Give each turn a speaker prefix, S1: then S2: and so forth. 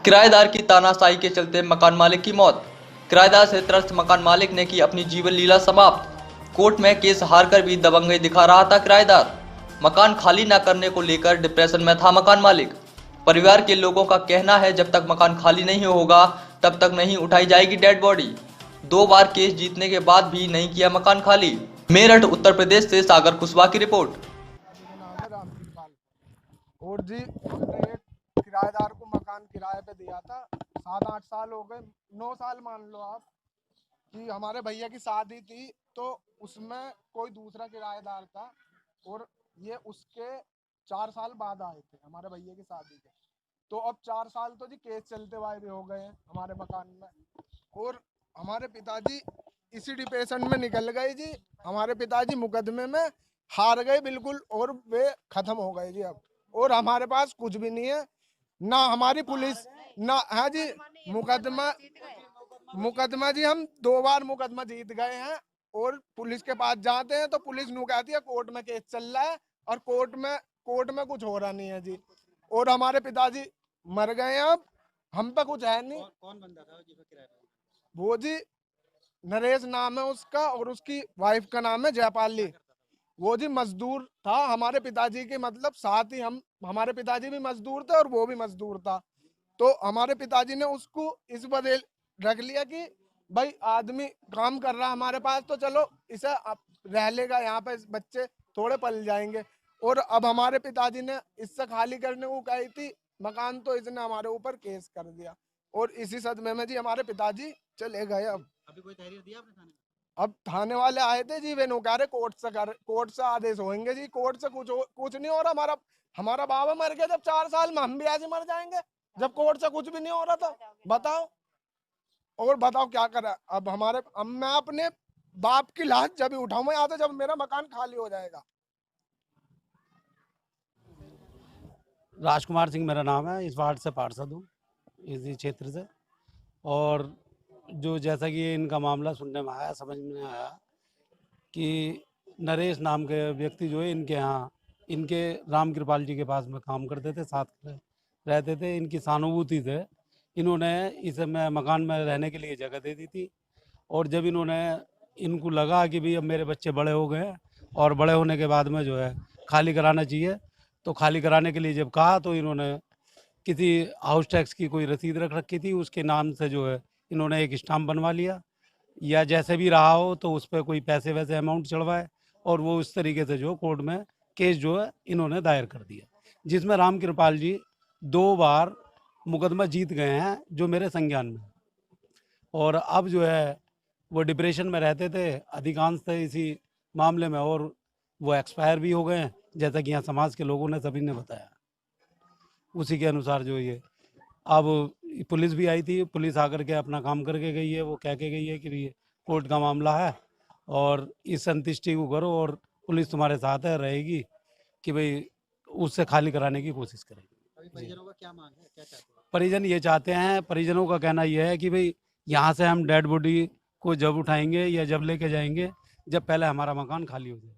S1: किराएदार की तानाशाही के चलते मकान मालिक की मौत। किराएदार से त्रस्त मकान मालिक ने की अपनी जीवन लीला समाप्त। कोर्ट में केस हारकर भी दबंगई दिखा रहा था किराएदार। मकान खाली न करने को लेकर डिप्रेशन में था मकान मालिक। परिवार के लोगों का कहना है जब तक मकान खाली नहीं होगा तब तक नहीं उठाई जाएगी डेड बॉडी। 2 बार केस जीतने के बाद भी नहीं किया मकान खाली। मेरठ उत्तर प्रदेश से सागर कुशवाहा की रिपोर्ट।
S2: नाम है रामकृपाल और जी हमने एक किराएदार को मकान किराए पे दिया था। 7-8 साल हो गए, 9 साल मान लो आप, कि हमारे भैया की शादी थी तो उसमें कोई दूसरा किराएदार था और ये उसके 4 साल बाद आए थे हमारे भैया की शादी के। तो अब 4 साल तो जी केस चलते हुए हो गए हैं हमारे मकान में और हमारे पिताजी इसी डिप्रेशन में निकल गए जी। हमारे पिताजी मुकदमे में हार गए बिल्कुल और वे खत्म हो गए जी अब। और हमारे पास कुछ भी नहीं है, ना हमारी पुलिस ना है जी। मुकदमा जी हम 2 बार मुकदमा जीत गए हैं और पुलिस के पास जाते हैं तो पुलिस नु कहती है कोर्ट में केस चल रहा है और कोर्ट में कुछ हो रहा नहीं है जी। और हमारे पिताजी मर गए हैं, अब हम पे कुछ है नहीं।
S3: कौन बंदा था जिसका किराया था?
S2: वो जी नरेश नाम है उसका और उसकी वाइफ का नाम है जयपाली। वो जी मजदूर था हमारे पिताजी के, मतलब साथ ही हमारे पिताजी भी मजदूर थे और वो भी मजदूर था। तो हमारे पिताजी ने उसको इस बदल रख लिया कि भाई आदमी काम कर रहा है हमारे पास तो चलो इसे रह लेगा, यहाँ पे बच्चे थोड़े पल जाएंगे। और अब हमारे पिताजी ने इससे खाली करने को कही थी मकान तो इसने हमारे ऊपर केस कर दिया और इसी सदमे में जी हमारे पिताजी चले गए। अब
S3: अभी कोई तहरीर दिया आपने थाने में?
S2: अब थाने वाले आए थे जी, वे नो कह रहे कोर्ट से आदेश होंगे जी। कोर्ट से कुछ नहीं हो रहा। हमारा बाबा मर गया जब 4 साल में, हम भी ऐसे मर जाएंगे जब कोर्ट से कुछ भी नहीं हो रहा था। बताओ और बताओ क्या करा अब मैं अपने बाप की लाश जब उठाऊंगा यहाँ से जब मेरा मकान खाली हो जाएगा।
S4: राजकुमार सिंह मेरा नाम है, इस वार्ड से पार्षद हूँ, इसी क्षेत्र से। और जो जैसा कि इनका मामला सुनने में आया, समझ में आया कि नरेश नाम के व्यक्ति जो है इनके यहाँ, इनके राम कृपाल जी के पास में काम करते थे, साथ में रहते थे, इनकी सहानुभूति से इन्होंने इस मकान में रहने के लिए जगह दे दी थी। और जब इनको लगा कि भाई अब मेरे बच्चे बड़े हो गए और बड़े होने के बाद में जो है खाली कराना चाहिए, तो खाली कराने के लिए जब कहा तो इन्होंने किसी हाउस टैक्स की कोई रसीद रख रखी थी, उसके नाम से जो है इन्होंने एक स्टाम्प बनवा लिया या जैसे भी रहा हो तो उस पर कोई पैसे वैसे अमाउंट चढ़वाए और वो उस तरीके से जो कोर्ट में केस जो है इन्होंने दायर कर दिया, जिसमें राम कृपाल जी 2 बार मुकदमा जीत गए हैं जो मेरे संज्ञान में। और अब जो है वो डिप्रेशन में रहते थे अधिकांशतः इसी मामले में, और वो एक्सपायर भी हो गए हैं जैसा कि यहाँ समाज के लोगों ने सभी ने बताया। उसी के अनुसार जो ये अब पुलिस भी आई थी, पुलिस आकर के अपना काम करके गई है। वो कह के गई है कि ये कोर्ट का मामला है और इस संतुष्टि को करो और पुलिस तुम्हारे साथ है रहेगी कि भाई उससे खाली कराने की कोशिश करेगी।
S3: अभी परिजनों का क्या मांग है, क्या चाहते हैं?
S4: परिजन ये चाहते हैं, परिजनों का कहना यह है कि भाई यहाँ से हम डेड बॉडी को जब उठाएंगे या जब लेके जाएंगे जब पहले हमारा मकान खाली हो जाए।